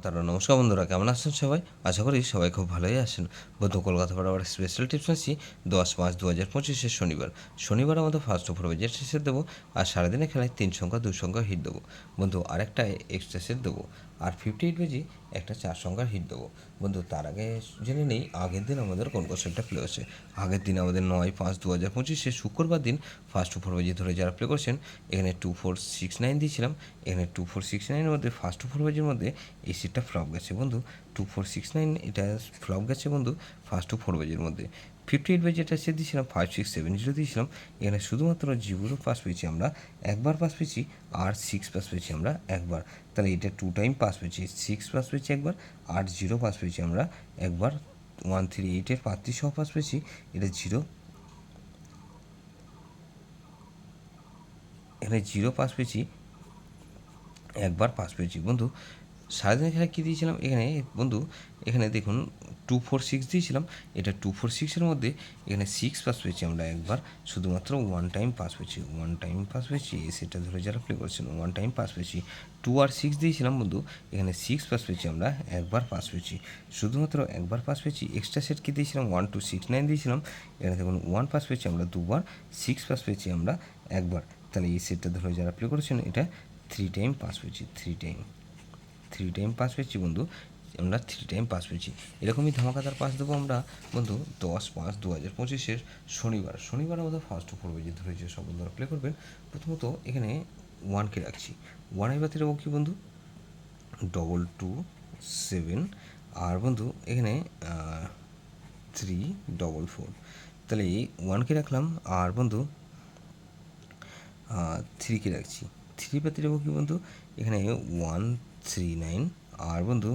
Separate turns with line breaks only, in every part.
তারা নমস্কার বন্ধুরা, কেমন আছেন সবাই? আশা করি সবাই খুব ভালোই আছেন। বন্ধু, কলকাতা বরাবর স্পেশাল টিপস নিচ্ছি 10/5/2025 শনিবার আমাদের ফার্স্ট ওভার বাজেট সেট দেবো। আর সারাদিনে খেলায় 3 সংখ্যা 2 সংখ্যার হিট দেবো বন্ধু। আরেকটা এক্সট্রা সেট দেবো। আর 58 বেজি একটা 4 সংখ্যার হিট দেবো বন্ধু। তার আগে জেনে নেই আগের দিন আমাদের কোন কোন সেটটা প্লে হচ্ছে। আগের দিন আমাদের 9/5/2025 শুক্রবার দিন ফার্স্ট ওভার বাজি ধরে যারা প্লে করছেন, এখানে 2469 দিয়েছিলাম। এখানে 2469-এর মধ্যে ফার্স্ট ওভার বাজির মধ্যে এই সিটটা ফ্লপ গেছে বন্ধু। 2469 এটা ফ্লপ গেছে বন্ধু ফার্স্ট টু 4 বেজের মধ্যে। 58 বেজে এটা সে দিয়েছিলাম 5670 দিয়েছিলাম। এখানে শুধুমাত্র জিরো পাস পেয়েছি আমরা একবার, পাস পেয়েছি। আর 6 পাস পেয়েছি আমরা একবার। তাহলে এটা 2 টাইম পাস পেয়েছি। 6 পাস পেয়েছি একবার, আর 0 পাস পেয়েছি আমরা একবার। 138-এর পাত্রী সহ পাস পেয়েছি। এটা জিরো, এখানে 0 পাস পেয়েছি একবার, পাস পেয়েছি বন্ধু। সারাদিনের খেলা কী দিয়েছিলাম এখানে বন্ধু? এখানে দেখুন 246 দিয়েছিলাম। এটা 246-এর মধ্যে এখানে 6 পাস পেয়েছি আমরা একবার, শুধুমাত্র 1 টাইম পাস পেয়েছি। 1 টাইম পাস পেয়েছি, সেটা ধরে যারা প্লে করছেন 1 টাইম পাস পেয়েছি। 2 আর 6 দিয়েছিলাম বন্ধু। এখানে 6 পাস পেয়েছি আমরা একবার, পাস পেয়েছি, শুধুমাত্র একবার পাস পেয়েছি। এক্সট্রা সেট কী দিয়েছিলাম? 1269 দিয়েছিলাম। এখানে দেখুন 1 পাস পেয়েছি আমরা দুবার, 6 পাস পেয়েছি আমরা একবার। তাহলে এই সেটটা ধরে যারা প্লে করেছেন এটা 3 টাইম পাস পেয়েছি। 3 টাইম পাস পেয়েছি বন্ধু। আমরা 3 টাইম পাস পেয়েছি। এরকমই ধামাকাদার পাস দেবো আমরা বন্ধু 10/5/2025 শনিবার আমাদের ফার্স্ট ওভার বাজি ধরেছে। সব বন্ধুরা প্লে করবেন। প্রথমত এখানে 1কে রাখছি। 1 বাতে দেবো কি বন্ধু? 227। আর বন্ধু এখানে 344। তাহলে এই 1কে রাখলাম। আর বন্ধু 3কে রাখছি। 3 বাতে দেবো কি বন্ধু? এখানে 139। আর বন্ধু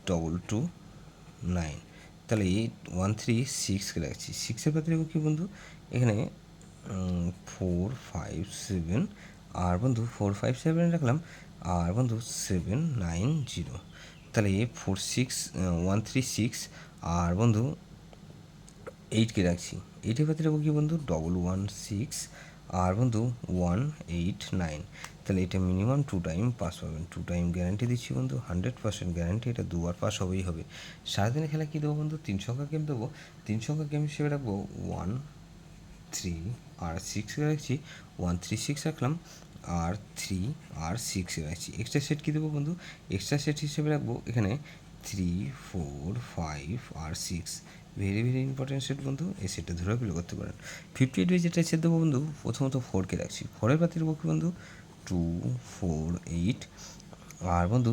229। তাহলে এই 136কে রাখছি। 6-এর পাত্রে দেবো কি বন্ধু? এখানে 457। আর বন্ধু 457 রাখলাম। আর বন্ধু 790। তাহলে 136। আর বন্ধু 8কে রাখছি। 8-এর পাত্রে দেবো কি বন্ধু? 116। আর বন্ধু 189। তাহলে এটা মিনিমাম 2 টাইম পাস পাবেন। 2 টাইম গ্যারান্টি দিচ্ছি বন্ধু, 100% গ্যারান্টি। এটা দুবার পাস হবেই হবে। সারাদিনে খেলা কী দেবো বন্ধু? 3 সংখ্যা গেম দেবো। 3 সংখ্যা গেম হিসেবে রাখবো 1, 3 আর 6 রাখছি। 136 রাখলাম। আর 3 আর 6 রাখছি। এক্সট্রা সেট কী দেবো বন্ধু? এক্সট্রা সেট হিসেবে রাখবো এখানে 3, 4, 5 আর 6। ভেরি ভেরি ইম্পর্টেন্ট সেট বন্ধু। এই সেটটা ধরে প্লে করতে পারেন। 58 যেটা সেট দেবো বন্ধু, প্রথমত 4কে রাখছি। 4-এর পাতে দেবো কি বন্ধু? 2, 4, 8। আর বন্ধু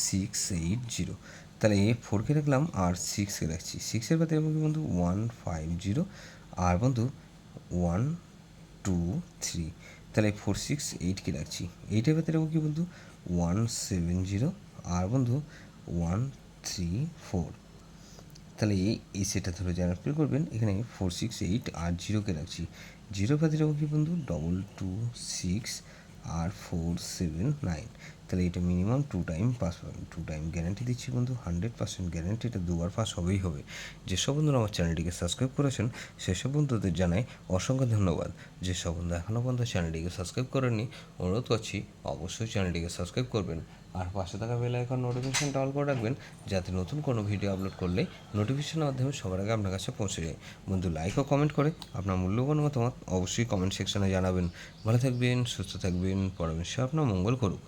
680। তাহলে 4কে রাখলাম আর 6কে রাখছি। 6-এর পাতে দেবো কি বন্ধু? 150। আর বন্ধু 1, 2, 3। তাহলে 4, 6, 8কে রাখছি। 8-এর পাতে দেবো কি বন্ধু? 170। আর বন্ধু 1, 3, 4। তাহলে এই সেটটা ধরে যারা প্লে করবেন এখানে 4, 6, 8 আর 0কে রাখছি। 0 পাতে দেবো কি বন্ধু? 226 আর 479। তাহলে এটা মিনিমাম 2 টাইম পাস পাবেন। 2 টাইম গ্যারান্টি দিচ্ছি বন্ধু, 100% গ্যারান্টি। এটা দুবার পাস হবেই হবে। যেসব বন্ধুরা আমার চ্যানেলটিকে সাবস্ক্রাইব করেছেন সেসব বন্ধুদের জানাই অসংখ্য ধন্যবাদ। যেসব বন্ধু এখনও পর্যন্ত চ্যানেলটিকে সাবস্ক্রাইব করেননি, অনুরোধ করছি অবশ্যই চ্যানেলটিকে সাবস্ক্রাইব করবেন। আর পাশে থাকা বেল আইকন নোটিফিকেশনটা অল করে রাখবেন, যাতে নতুন কোনো ভিডিও আপলোড করলে নোটিফিকেশনের মাধ্যমে সবার আগে আপনার কাছে পৌঁছে যায়। বন্ধু, লাইক ও কমেন্ট করে আপনার মূল্যবান মতামত অবশ্যই কমেন্ট সেকশনে জানাবেন। ভালো থাকবেন, সুস্থ থাকবেন, পরমেশ্বর আপনার মঙ্গল করুক।